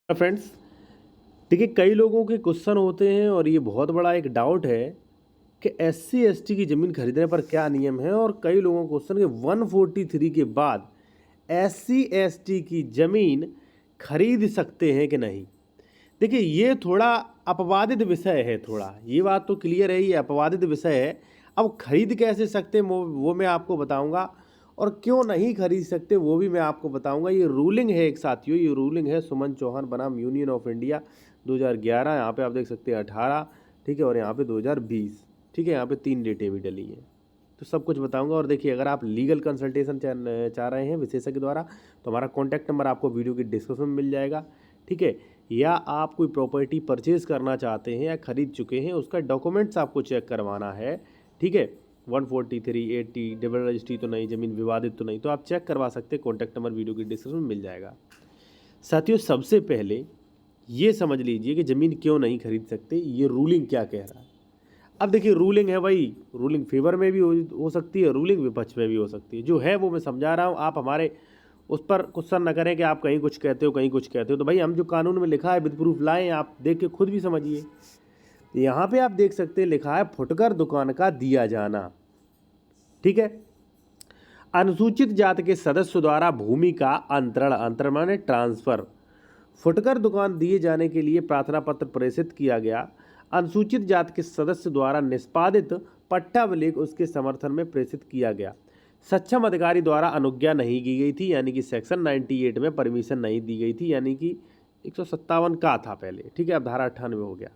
Friends, देखिए कई लोगों के क्वेश्चन होते हैं और ये बहुत बड़ा एक डाउट है कि एससी एसटी की ज़मीन खरीदने पर क्या नियम है। और कई लोगों को क्वेश्चन कि 143 के बाद एससी एसटी की ज़मीन खरीद सकते हैं कि नहीं। देखिए ये थोड़ा अपवादित विषय है, थोड़ा ये बात तो क्लियर है, ये अपवादित विषय है। अब खरीद कैसे सकते हैं वो मैं आपको बताऊंगा, और क्यों नहीं खरीद सकते वो भी मैं आपको बताऊंगा। ये रूलिंग है एक साथियों, ये रूलिंग है सुमन चौहान बनाम यूनियन ऑफ इंडिया 2011। यहाँ पे आप देख सकते हैं 18, ठीक है, और यहाँ पे 2020, ठीक है, यहाँ पे 3 डेटें भी डली हैं। तो सब कुछ बताऊंगा। और देखिए अगर आप लीगल कंसल्टेशन चाह रहे हैं विशेषज्ञ द्वारा, तो हमारा कॉन्टैक्ट नंबर आपको वीडियो की डिस्क्रिप्शन में मिल जाएगा, ठीक है। या आप कोई प्रॉपर्टी परचेज करना चाहते हैं या खरीद चुके हैं, उसका डॉक्यूमेंट्स आपको चेक करवाना है, ठीक है। 143, 80 डबल रजिस्ट्री तो नहीं, ज़मीन विवादित तो नहीं, तो आप चेक करवा सकते हैं। कॉन्टैक्ट नंबर वीडियो की डिस्क्रिप्शन में मिल जाएगा। साथियों सबसे पहले ये समझ लीजिए कि ज़मीन क्यों नहीं खरीद सकते, ये रूलिंग क्या कह रहा है। अब देखिए रूलिंग है भाई, रूलिंग फेवर में भी हो सकती है, रूलिंग विपक्ष में भी हो सकती है। जो है वो मैं समझा रहा हूँ, आप हमारे उस पर क्वेश्चन न करें कि आप कहीं कुछ कहते हो कहीं कुछ कहते हो। तो भाई हम जो कानून में लिखा है विद प्रूफ लाएं, आप देख के खुद भी समझिए। यहाँ पे आप देख सकते हैं लिखा है फुटकर दुकान का दिया जाना, ठीक है। अनुसूचित जाति के सदस्य द्वारा भूमि का अंतरण, अंतरण माने ट्रांसफर, फुटकर दुकान दिए जाने के लिए प्रार्थना पत्र प्रेषित किया गया। अनुसूचित जाति के सदस्य द्वारा निष्पादित पट्टा विलेख उसके समर्थन में प्रेषित किया गया। सक्षम अधिकारी द्वारा अनुज्ञा नहीं की गई थी, यानी कि सेक्शन 98 में परमिशन नहीं दी गई थी, यानी कि 157 का था पहले, ठीक है, अब धारा 98 हो गया।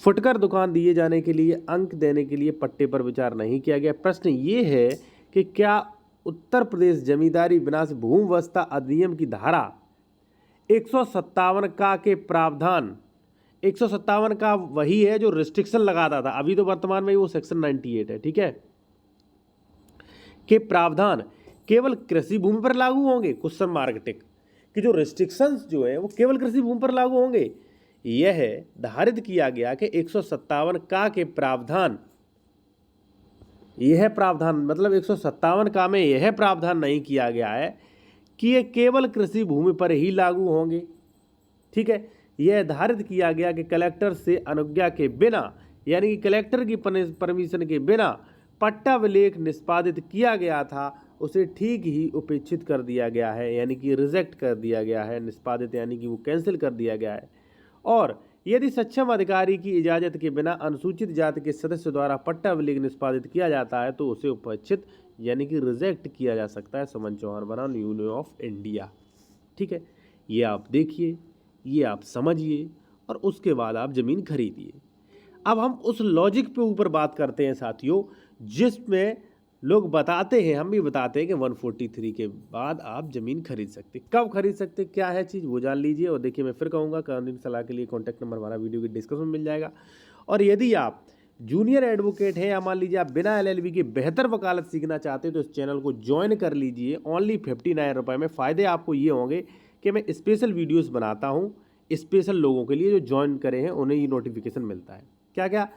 फुटकर दुकान दिए जाने के लिए अंक देने के लिए पट्टे पर विचार नहीं किया गया। प्रश्न ये है कि क्या उत्तर प्रदेश जमींदारी विनाश भूमि अधिनियम की धारा 157 का के प्रावधान, 157 का वही है जो रिस्ट्रिक्शन लगाता था, अभी तो वर्तमान में वो सेक्शन 98 है, ठीक है, के प्रावधान केवल कृषि भूमि पर लागू होंगे, क्वेश्चन मार्क टिक, कि जो रिस्ट्रिक्शंस जो है वो केवल कृषि भूमि पर लागू होंगे। यह धारित किया गया कि 157 का के प्रावधान, यह प्रावधान मतलब 157 का में यह प्रावधान नहीं किया गया है कि ये केवल कृषि भूमि पर ही लागू होंगे, ठीक है। यह धारित किया गया कि कलेक्टर से अनुज्ञा के बिना, यानी कि कलेक्टर की परमिशन के बिना पट्टा विलेख निष्पादित किया गया था, उसे ठीक ही उपेक्षित कर दिया गया है, यानी कि रिजेक्ट कर दिया गया है। निष्पादित यानी कि वो कैंसिल कर दिया गया है। और यदि सक्षम अधिकारी की इजाज़त के बिना अनुसूचित जाति के सदस्य द्वारा पट्टा विलेख निष्पादित किया जाता है तो उसे उपेक्षित यानी कि रिजेक्ट किया जा सकता है। सुमन चौहान बनाम यूनियन ऑफ इंडिया, ठीक है। ये आप देखिए, ये आप समझिए, और उसके बाद आप ज़मीन खरीदिए। अब हम उस लॉजिक पे ऊपर बात करते हैं साथियों, जिसमें लोग बताते हैं, हम भी बताते हैं कि 143 के बाद आप ज़मीन खरीद सकते। कब खरीद सकते, क्या है चीज़, वो जान लीजिए। और देखिए मैं फिर कहूँगा, कानूनी सलाह के लिए कॉन्टैक्ट नंबर हमारा वीडियो की डिस्क्रिप्शन में मिल जाएगा। और यदि आप जूनियर एडवोकेट हैं या मान लीजिए आप बिना LLB के बेहतर वकालत सीखना चाहते हैं, तो इस चैनल को ज्वाइन कर लीजिए। ओनली 59 रुपये में। फ़ायदे आपको ये होंगे कि मैं स्पेशल वीडियोस बनाता हूँ स्पेशल लोगों के लिए, जो ज्वाइन करे हैं उन्हें ये नोटिफिकेशन मिलता है। क्या क्या,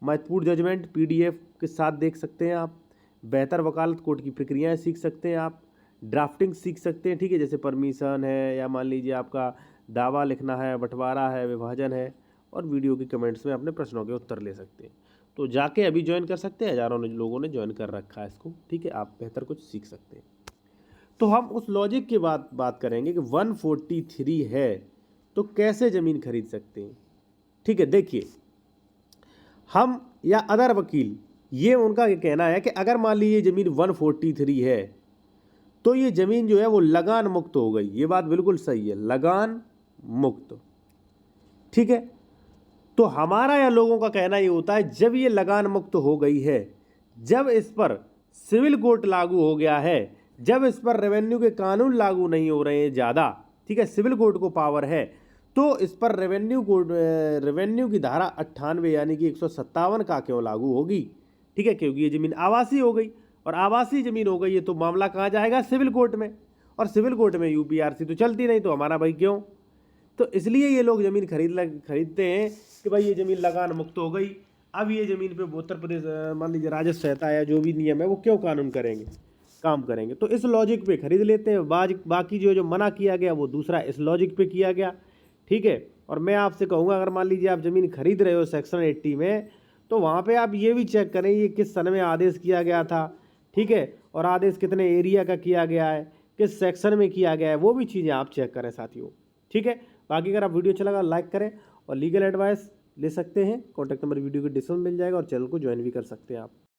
महत्वपूर्ण जजमेंट PDF के साथ देख सकते हैं आप, बेहतर वकालत कोर्ट की प्रक्रियाएं सीख सकते हैं आप, ड्राफ्टिंग सीख सकते हैं, ठीक है, जैसे परमिशन है या मान लीजिए आपका दावा लिखना है, बंटवारा है, विभाजन है, और वीडियो के कमेंट्स में अपने प्रश्नों के उत्तर ले सकते हैं। तो जाके अभी ज्वाइन कर सकते हैं, हज़ारों लोगों ने ज्वाइन कर रखा है इसको, ठीक है, आप बेहतर कुछ सीख सकते हैं। तो हम उस लॉजिक की बात करेंगे कि 143 है तो कैसे ज़मीन खरीद सकते हैं, ठीक है। देखिए हम या अदर वकील, ये उनका कहना है कि अगर मान लीजिए ज़मीन 143 है तो ये ज़मीन जो है वो लगान मुक्त हो गई। ये बात बिल्कुल सही है, लगान मुक्त, ठीक है। तो हमारा या लोगों का कहना ये होता है, जब ये लगान मुक्त हो गई है, जब इस पर सिविल कोर्ट लागू हो गया है, जब इस पर रेवेन्यू के कानून लागू नहीं हो रहे हैं ज़्यादा, ठीक है, सिविल कोर्ट को पावर है, तो इस पर रेवेन्यू की धारा 98 यानी कि 157 का क्यों लागू होगी, ठीक है, क्योंकि ये ज़मीन आवासीय हो गई, और आवासीय ज़मीन हो गई है तो मामला कहाँ जाएगा, सिविल कोर्ट में, और सिविल कोर्ट में UPRC तो चलती नहीं, तो हमारा भाई क्यों। तो इसलिए ये लोग ज़मीन खरीदते हैं कि भाई ये ज़मीन लगान मुक्त हो गई, अब ये ज़मीन पे उत्तर प्रदेश मान लीजिए राजस्व संहिता या जो भी नियम है वो क्यों कानून करेंगे। काम करेंगे। तो इस लॉजिक पे खरीद लेते हैं। बाकी जो मना किया गया वो दूसरा इस लॉजिक पे किया गया, ठीक है। और मैं आपसे कहूँगा, अगर मान लीजिए आप ज़मीन खरीद रहे हो सेक्शन 80 में, तो वहाँ पे आप ये भी चेक करें ये किस सन में आदेश किया गया था, ठीक है, और आदेश कितने एरिया का किया गया है, किस सेक्शन में किया गया है, वो भी चीज़ें आप चेक करें साथियों, ठीक है। बाकी अगर आप वीडियो अच्छा लगा लाइक करें, और लीगल एडवाइस ले सकते हैं, कॉन्टैक्ट नंबर वीडियो के डिस्क्रिप्शन में मिल जाएगा, और चैनल को ज्वाइन भी कर सकते हैं आप।